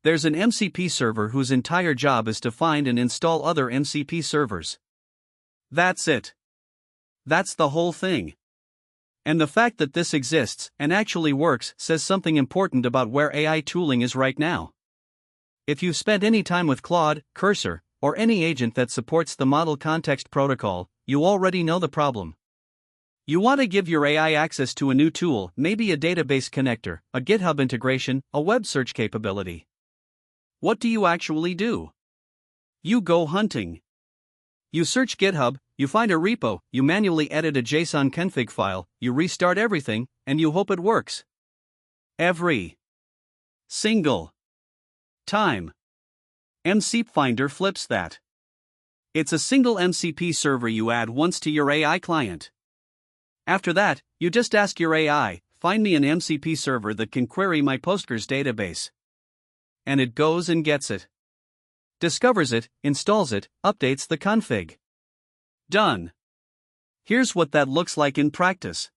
There's an MCP server whose entire job is to find and install other MCP servers. That's it. That's the whole thing. And the fact that this exists and actually works says something important about where AI tooling is right now. If you've spent any time with Claude, Cursor, or any agent that supports the Model Context Protocol, you already know the problem. You want to give your AI access to a new tool, maybe a database connector, a GitHub integration, a web search capability. What do you actually do? You go hunting. You search GitHub, you find a repo, you manually edit a JSON config file, you restart everything, and you hope it works. Every single time. mcpfinder flips that. It's a single MCP server you add once to your AI client. After that, you just ask your AI, find me an MCP server that can query my Postgres database. And it goes and gets it. Discovers it, installs it, updates the config. Done. Here's what that looks like in practice.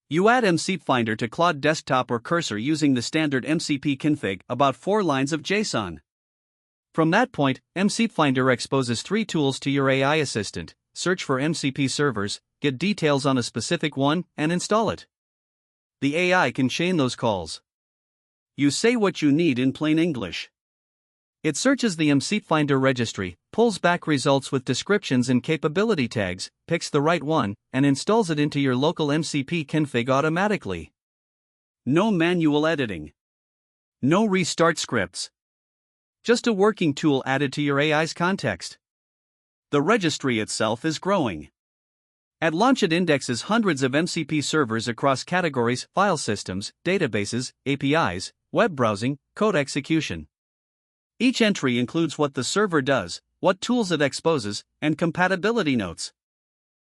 You add mcpfinder to Claude Desktop or Cursor using the standard MCP config, about 4 lines of JSON. From that point, mcpfinder exposes 3 tools to your AI assistant: search for MCP servers, get details on a specific one, and install it. The AI can chain those calls. You say what you need in plain English. It searches the mcpfinder registry, pulls back results with descriptions and capability tags, picks the right one, and installs it into your local MCP config automatically. No manual editing. No restart scripts. Just a working tool added to your AI's context. The registry itself is growing. At launch, it indexes hundreds of MCP servers across categories, file systems, databases, APIs, web browsing, code execution. Each entry includes what the server does, what tools it exposes, and compatibility notes.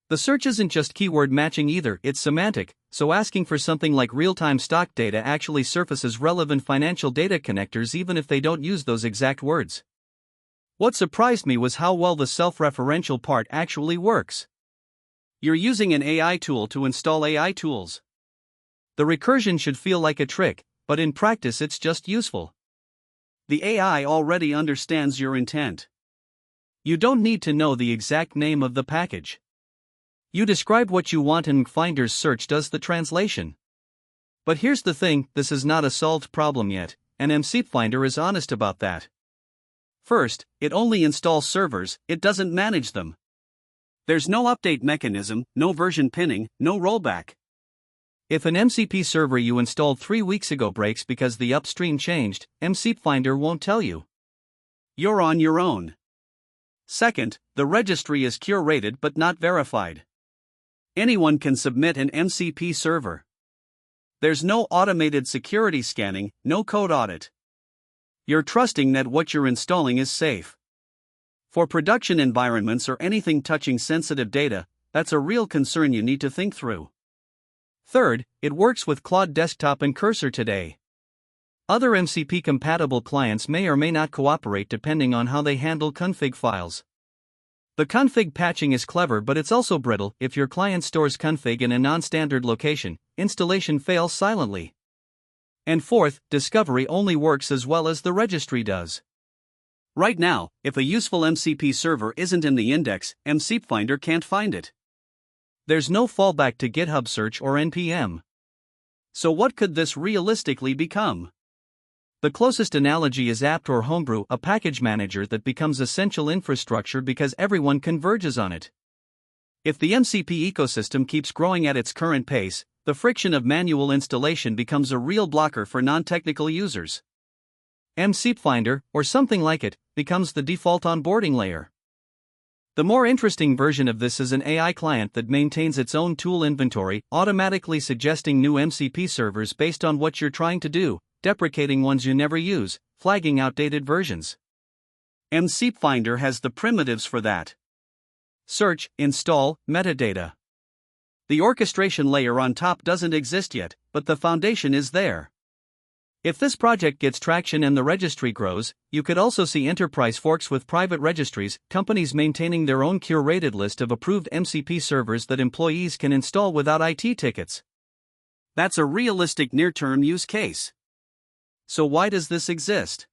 The search isn't just keyword matching either, it's semantic, so asking for something like real-time stock data actually surfaces relevant financial data connectors even if they don't use those exact words. What surprised me was how well the self-referential part actually works. You're using an AI tool to install AI tools. The recursion should feel like a trick, but in practice it's just useful. The AI already understands your intent. You don't need to know the exact name of the package. You describe what you want and mcpfinder's search does the translation. But here's the thing, this is not a solved problem yet, and mcpfinder is honest about that. First, it only installs servers, it doesn't manage them. There's no update mechanism, no version pinning, no rollback. If an MCP server you installed 3 weeks ago breaks because the upstream changed, mcpfinder won't tell you. You're on your own. Second, the registry is curated but not verified. Anyone can submit an MCP server. There's no automated security scanning, no code audit. You're trusting that what you're installing is safe. For production environments or anything touching sensitive data, that's a real concern you need to think through. Third, it works with Claude Desktop and Cursor today. Other MCP-compatible clients may or may not cooperate depending on how they handle config files. The config patching is clever, but it's also brittle. If your client stores config in a non-standard location, installation fails silently. And fourth, discovery only works as well as the registry does. Right now, if a useful MCP server isn't in the index, mcpfinder can't find it. There's no fallback to GitHub search or NPM. So what could this realistically become? The closest analogy is apt or homebrew, a package manager that becomes essential infrastructure because everyone converges on it. If the MCP ecosystem keeps growing at its current pace, the friction of manual installation becomes a real blocker for non-technical users. mcpfinder, or something like it, becomes the default onboarding layer. The more interesting version of this is an AI client that maintains its own tool inventory, automatically suggesting new MCP servers based on what you're trying to do, deprecating ones you never use, flagging outdated versions. mcpfinder has the primitives for that. Search, install, metadata. The orchestration layer on top doesn't exist yet, but the foundation is there. If this project gets traction and the registry grows, you could also see enterprise forks with private registries, companies maintaining their own curated list of approved MCP servers that employees can install without IT tickets. That's a realistic near-term use case. So why does this exist?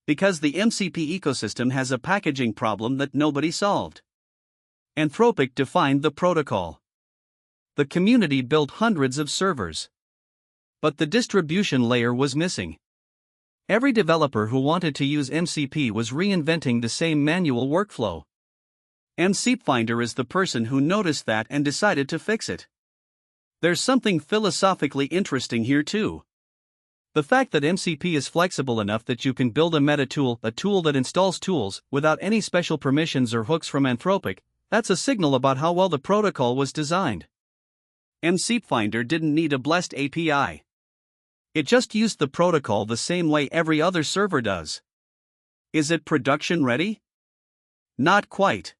Because the MCP ecosystem has a packaging problem that nobody solved. Anthropic defined the protocol. The community built hundreds of servers. But the distribution layer was missing. Every developer who wanted to use MCP was reinventing the same manual workflow. mcpfinder is the person who noticed that and decided to fix it. There's something philosophically interesting here too. The fact that MCP is flexible enough that you can build a meta tool, a tool that installs tools, without any special permissions or hooks from Anthropic, that's a signal about how well the protocol was designed. mcpfinder didn't need a blessed API. It just used the protocol the same way every other server does. Is it production ready? Not quite.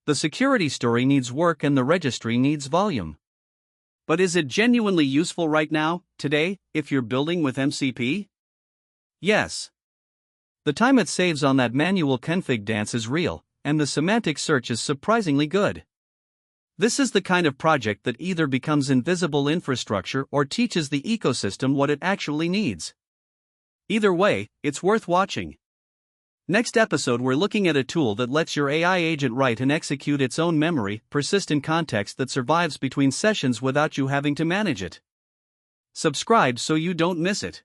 The security story needs work and the registry needs volume. But is it genuinely useful right now, today, if you're building with MCP? Yes. The time it saves on that manual config dance is real, and the semantic search is surprisingly good. This is the kind of project that either becomes invisible infrastructure or teaches the ecosystem what it actually needs. Either way, it's worth watching. Next episode, we're looking at a tool that lets your AI agent write and execute its own memory, persistent context that survives between sessions without you having to manage it. Subscribe so you don't miss it.